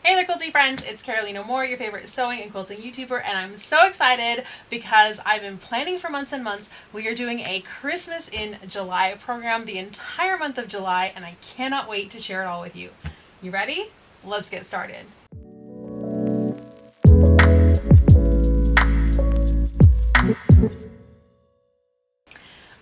Hey there, quilty friends, it's Carolina Moore, your favorite sewing and quilting YouTuber, and I'm so excited because I've been planning for months and months. We are doing a Christmas in July program the entire month of July, and I cannot wait to share it all with you. You ready? Let's get started.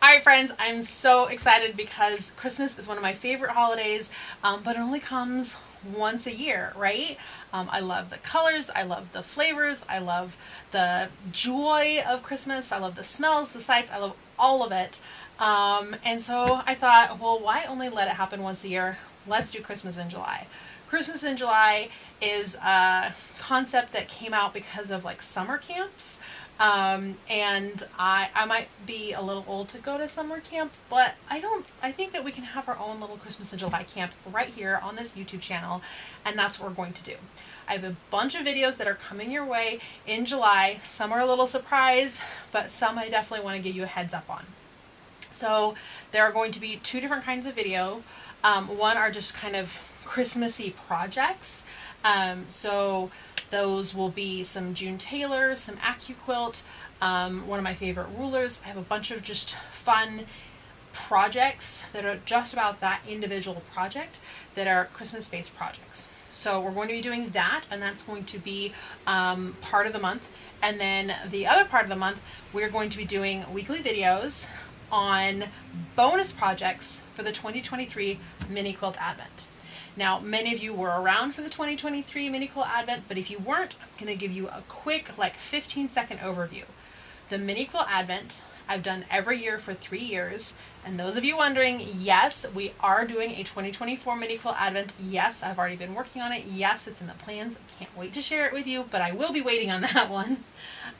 Alright friends, I'm so excited because Christmas is one of my favorite holidays, but it only comes once a year, right? I love the colors, I love the flavors, I love the joy of Christmas, I love the smells, the sights, I love all of it. And so I thought, well, why only let it happen once a year? Let's do Christmas in July. Christmas in July is a concept that came out because of like summer camps. And I might be a little old to go to summer camp, but I think that we can have our own little Christmas in July camp right here on this YouTube channel, and that's what we're going to do. I have a bunch of videos that are coming your way in July. Some are a little surprise, but some I definitely want to give you a heads up on. So there are going to be two different kinds of video. One are just kind of Christmassy projects. So those will be some June Taylor, some AccuQuilt, one of my favorite rulers. I have a bunch of just fun projects that are just about that individual project that are Christmas-based projects. So we're going to be doing that, and that's going to be part of the month. And then the other part of the month, we're going to be doing weekly videos on bonus projects for the 2023 Mini Quilt Advent. Now, many of you were around for the 2023 Mini Quilt Advent, but if you weren't, I'm going to give you a quick, like 15-second overview. The Mini Quilt Advent, I've done every year for 3 years. And those of you wondering, yes, we are doing a 2024 Mini Quilt Advent. Yes, I've already been working on it. Yes, it's in the plans. I can't wait to share it with you, but I will be waiting on that one.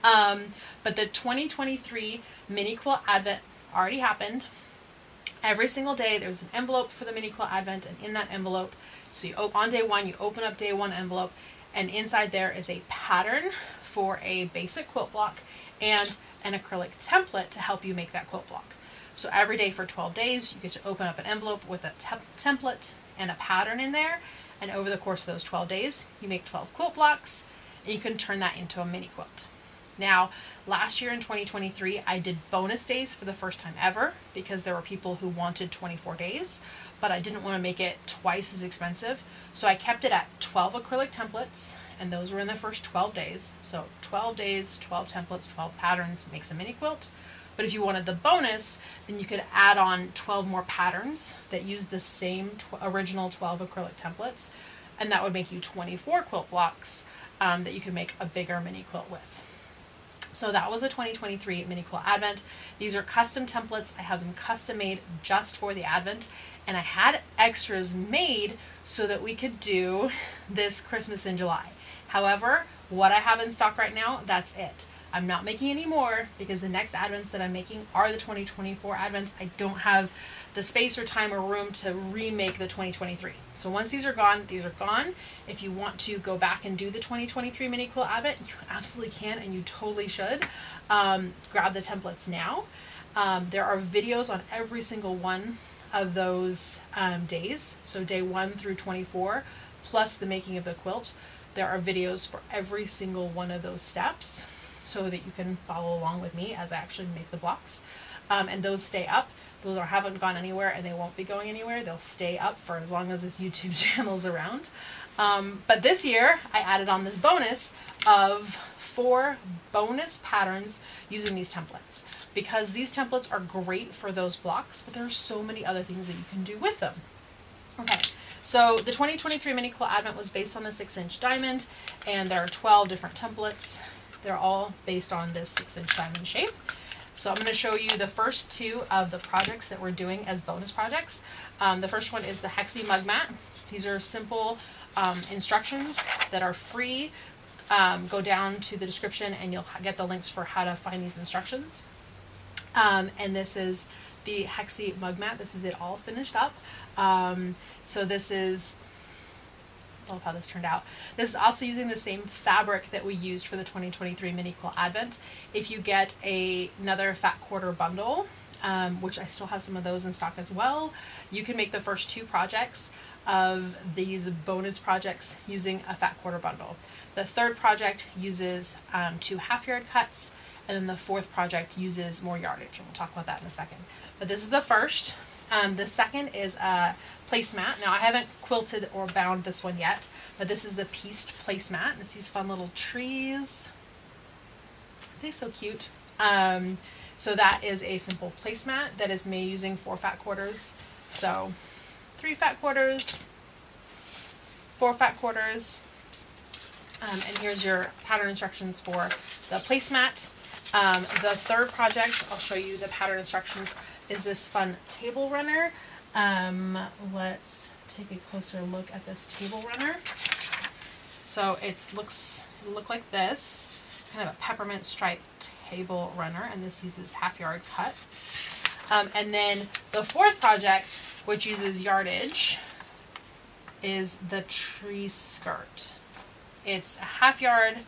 But the 2023 Mini Quilt Advent already happened. Every single day there's an envelope for the Mini Quilt Advent, and in that envelope, so on day one you open up day one envelope, and inside there is a pattern for a basic quilt block and an acrylic template to help you make that quilt block. So every day for 12 days you get to open up an envelope with a template and a pattern in there, and over the course of those 12 days you make 12 quilt blocks, and you can turn that into a mini quilt. Now, last year in 2023, I did bonus days for the first time ever because there were people who wanted 24 days, but I didn't want to make it twice as expensive. So I kept it at 12 acrylic templates, and those were in the first 12 days. So 12 days, 12 templates, 12 patterns makes a mini quilt. But if you wanted the bonus, then you could add on 12 more patterns that use the same original 12 acrylic templates, and that would make you 24 quilt blocks that you could make a bigger mini quilt with. So that was a 2023 Mini Quilt Advent. These are custom templates. I have them custom made just for the Advent, and I had extras made so that we could do this Christmas in July. However, what I have in stock right now, that's it. I'm not making any more because the next Advents that I'm making are the 2024 Advents. I don't have the space or time or room to remake the 2023. So once these are gone, these are gone. If you want to go back and do the 2023 Mini Quilt Advent, you absolutely can, and you totally should. Grab the templates now. There are videos on every single one of those days. So day 1 through 24, plus the making of the quilt. There are videos for every single one of those steps so that you can follow along with me as I actually make the blocks. And those stay up. Those haven't gone anywhere, and they won't be going anywhere. They'll stay up for as long as this YouTube channel is around. But this year, I added on this bonus of 4 bonus patterns using these templates, because these templates are great for those blocks, but there are so many other things that you can do with them. Okay, so the 2023 Mini Quilt Advent was based on the 6-inch diamond, and there are 12 different templates. They're all based on this 6-inch diamond shape. So I'm going to show you the first 2 of the projects that we're doing as bonus projects. The first one is the Hexie Mug Mat. These are simple instructions that are free. Go down to the description and you'll get the links for how to find these instructions. And this is the Hexie Mug Mat. This is it all finished up. So this is, I love how this turned out. This is also using the same fabric that we used for the 2023 Mini Quilt Advent. If you get another fat quarter bundle, which I still have some of those in stock as well, you can make the first 2 projects of these bonus projects using a fat quarter bundle. The third project uses 2 half-yard cuts, and then the fourth project uses more yardage. And we'll talk about that in a second. But this is the first. The second is a placemat. Now I haven't quilted or bound this one yet, but this is the pieced placemat. It's these fun little trees. They're so cute. So that is a simple placemat that is made using 4 fat quarters. So 3 fat quarters, 4 fat quarters, and here's your pattern instructions for the placemat. The third project, I'll show you the pattern instructions, is this fun table runner. Let's take a closer look at this table runner. So it'll look like this. It's kind of a peppermint striped table runner, and this uses half-yard cuts. And then the fourth project, which uses yardage, is the tree skirt. It's a half-yard,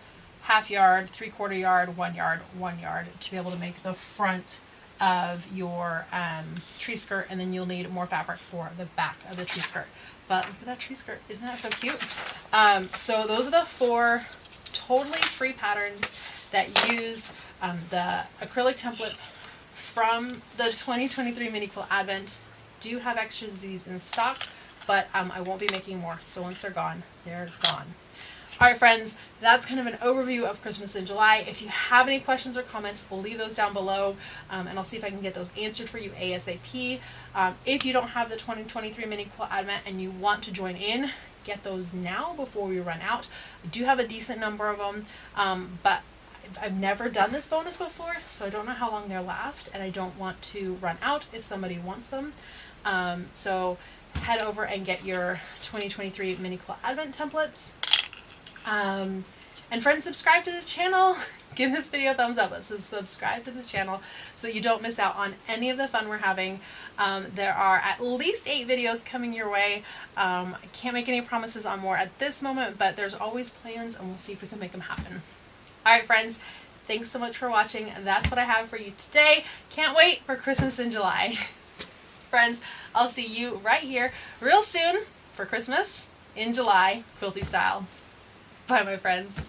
3/4 yard, 1 yard, 1 yard to be able to make the front of your tree skirt, and then you'll need more fabric for the back of the tree skirt. But look at that tree skirt. Isn't that so cute? So those are the 4 totally free patterns that use the acrylic templates from the 2023 Mini Quilt Advent. Do have extras of these in stock, but I won't be making more. So once they're gone, they're gone. All right, friends, that's kind of an overview of Christmas in July. If you have any questions or comments, leave those down below, and I'll see if I can get those answered for you ASAP. If you don't have the 2023 Mini Quilt Advent and you want to join in, get those now before we run out. I do have a decent number of them, but I've never done this bonus before, so I don't know how long they'll last, and I don't want to run out if somebody wants them. So head over and get your 2023 Mini Quilt Advent templates. And friends, subscribe to this channel. Give this video a thumbs up. So subscribe to this channel so that you don't miss out on any of the fun we're having. There are at least 8 videos coming your way. I can't make any promises on more at this moment, but there's always plans, and we'll see if we can make them happen. All right, friends, thanks so much for watching. That's what I have for you today. Can't wait for Christmas in July. Friends, I'll see you right here real soon for Christmas in July, quilty style. Bye, my friends.